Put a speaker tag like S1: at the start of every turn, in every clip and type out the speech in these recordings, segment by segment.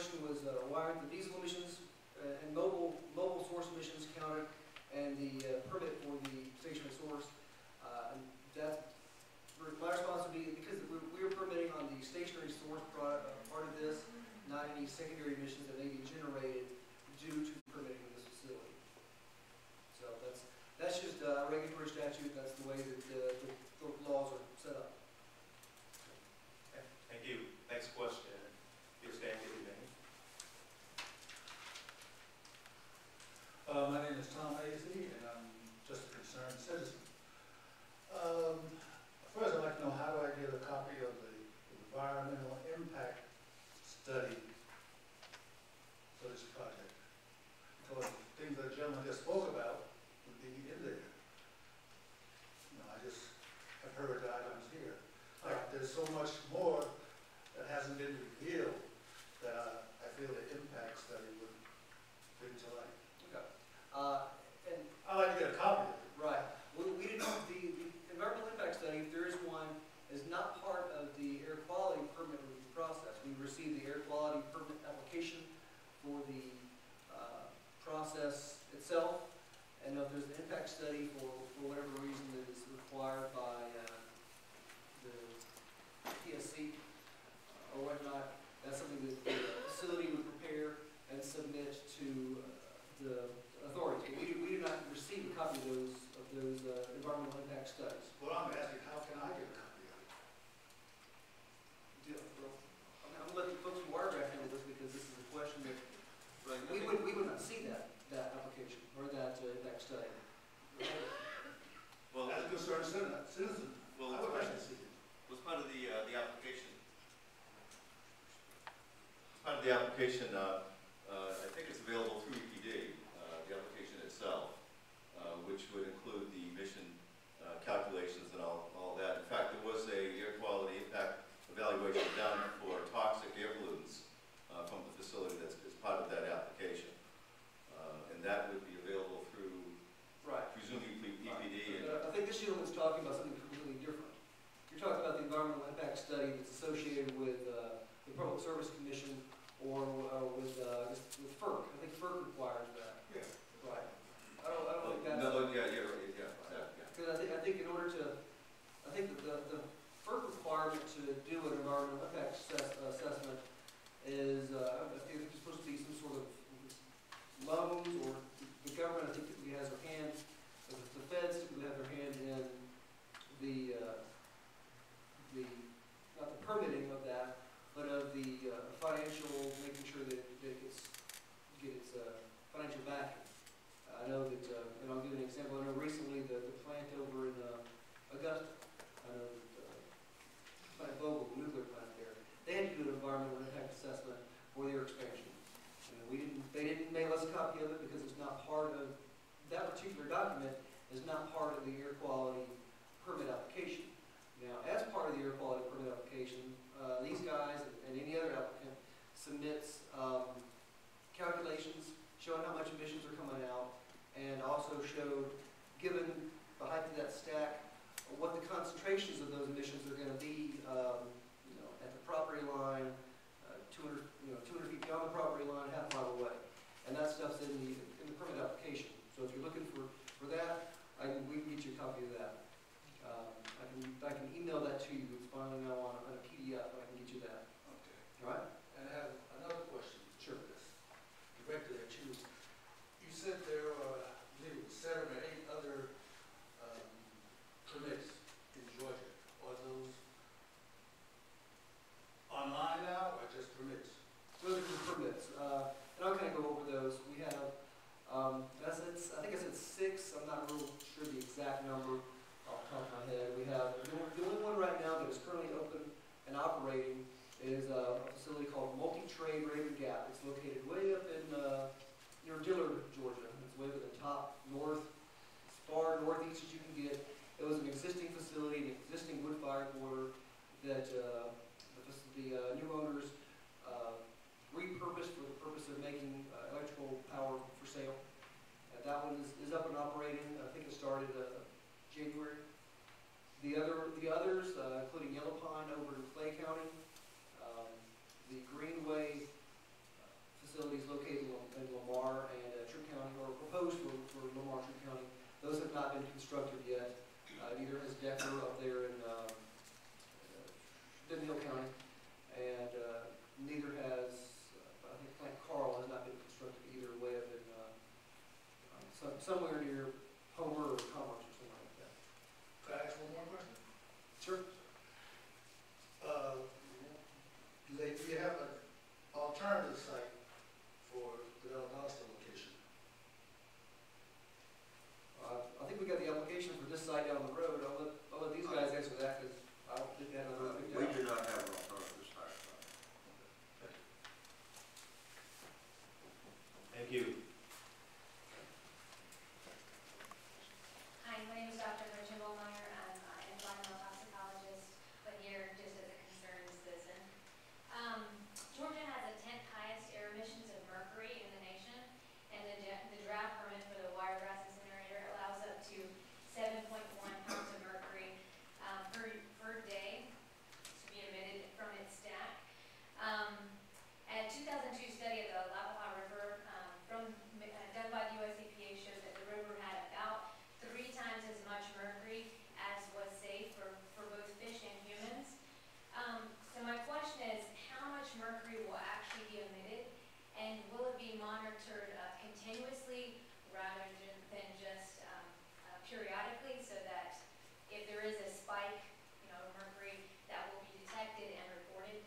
S1: question was why aren't the diesel emissions and mobile source emissions counted, and the permit for the stationary source? And that, my response would be because we were permitting on the stationary source part of this, not any secondary emissions that may be generated due to permitting of this facility. So that's just a regulatory statute. That's the way that the laws are set up.
S2: Okay. Thank you. Next question. Your stand, give your name.
S3: My name is Tom Hazy, and I'm just a concerned citizen. First, I'd like to know, how do I get a copy of the environmental impact study for this project? Because the things that the gentleman just spoke about would be in there. You know, I just have heard the items here. Like, there's so much more that hasn't been revealed that I feel the impact study would bring to light.
S1: Okay. And
S3: I'd like to get a copy of it.
S1: right. We didn't. The environmental impact study, if there is one, is not part of the air quality permit review process. We received the air quality permit application for the process itself, and if there's an impact study for whatever reason that is required by the PSC or whatnot, that's something that the facility would prepare and submit to the authorities. But we do not receive a copy of those environmental impact studies.
S3: Well, I'm asking, how can I get a copy of it?
S1: I'm going to let the folks from Wiregrass handle this, because this is a question that we would not see that application or that impact study.
S2: Well,
S3: as a concerned citizen,
S2: well,
S3: I would like to see it.
S2: was part of the application. Part of the application, I think it's available through EPD, the application itself, which would include the emission calculations and all that. In fact, there was a air quality impact evaluation done for toxic air pollutants from the facility that's part of that application. And that would be available through,
S1: right,
S2: presumably EPD.
S1: Right. I think this gentleman's talking about something completely different. You're talking about the environmental impact study that's associated with the Public Service Commission or with FERC. I think FERC requires that.
S3: Yeah.
S1: Right. I don't think that's...
S2: No, yeah.
S1: Because I think in order to... I think that the FERC requirement to do an environmental impact assessment is, I think it's supposed to be some sort of loans, or the government, I think, typically has their hand, the feds typically have their hand in the not the permitting of that, but of the financial, making sure that it gets financial backing. I know that, and I'll give an example. I know recently the plant over in Augusta, I know that Plant Vogtle, the nuclear plant there, they had to do an environmental impact assessment for their expansion. And they didn't mail us a copy of it because it's not part of, that particular document is not part of the air quality permit application. Now, as part of the air quality permit application, these guys and any other applicant submits calculations showing how much emissions are coming out, and also showed, given the height of that stack, what the concentrations of those emissions are going to be, at the property line, 200 feet beyond the property line, half a mile away, and that stuff's in the permit application. So if you're looking for that, we can get you a copy of that. I can email that to you. It's finally now on a PDF, but I can get you that.
S3: Okay.
S1: All right?
S3: And I have another question.
S1: Sure.
S3: Directed at you. You said there are, I believe, 7 or 8 other permits in Georgia. Are those online now, or just permits?
S1: Those are just permits. And I'll kind of go over those. We have, I think I said 6. I'm not real sure the exact number off the top of my head. We have, the only one right now that is currently open and operating is a facility called Multi-Trade Raven Gap. It's located way up in near Dillard, Georgia. It's way up at the top north, as far northeast as you can get. It was an existing facility, an existing wood-fired boiler that the new owners repurposed for the purpose of making electrical power for sale. That one is up and operating. I think it started January. The others, including Yellow Pine over in Clay County, the Greenway
S4: continuously rather than just periodically, so that if there is a spike, of mercury, that will be detected and reported?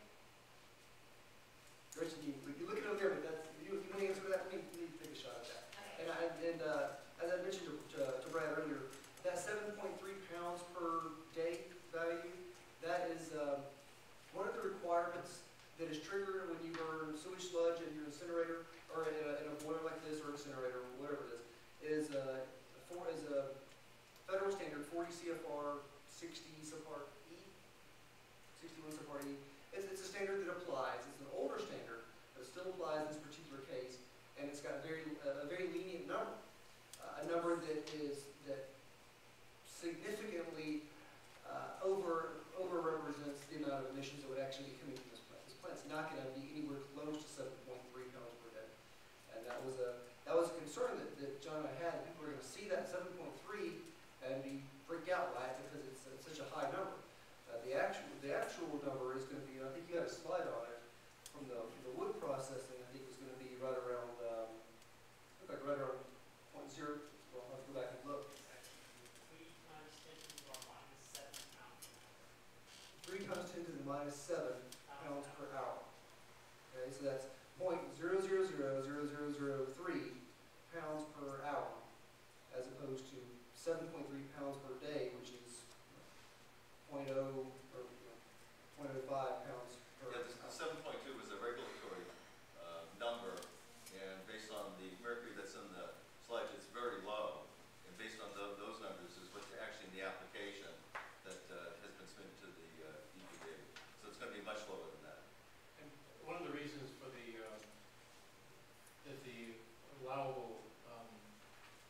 S1: Gretchen, you look it over there, but that's, you want to answer that? Let me take a shot at that.
S4: Okay.
S1: As I mentioned to Brad earlier, that 7.3 pounds per day value, that is one of the requirements that is triggered when you burn sewage sludge in your incinerator, or in a boiler like this, or incinerator, or whatever it is a federal standard 40 CFR 60 subpart E, 61 subpart E. It's a standard that applies. It's an older standard, but it still applies in this particular case, and it's got a very lenient number, a number that significantly over represents the amount of emissions that would actually be coming from this plant. This plant's not going to be anywhere close to 7.3 pounds per day, and that was a concern that John and I had. People are going to see that 7.3 and be freaked out by it because it's such a high number. The actual number is going to be, I think you had a slide on it, from the wood processing. I think was going to be right around, looked like right around 0.0. Well, I'll have to go back and look. 3 times 10 to the minus 7 pounds per hour. Okay, so that's 0.0000003 pounds per hour, as opposed to 7.3 pounds per day, which is 0.05 pounds per
S2: Yeah,
S1: hour.
S2: the 7.2 was a regulatory number, and based on the mercury that's in the sludge, it's very low. And based on those numbers is what's actually in the application that has been submitted to the EPA. So it's going to be much lower than that.
S5: And one of the reasons for that the allowable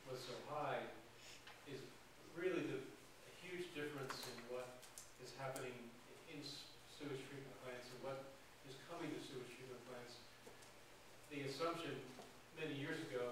S5: was so high is really a huge difference in what is happening in sewage treatment plants and what is coming to sewage treatment plants. The assumption many years ago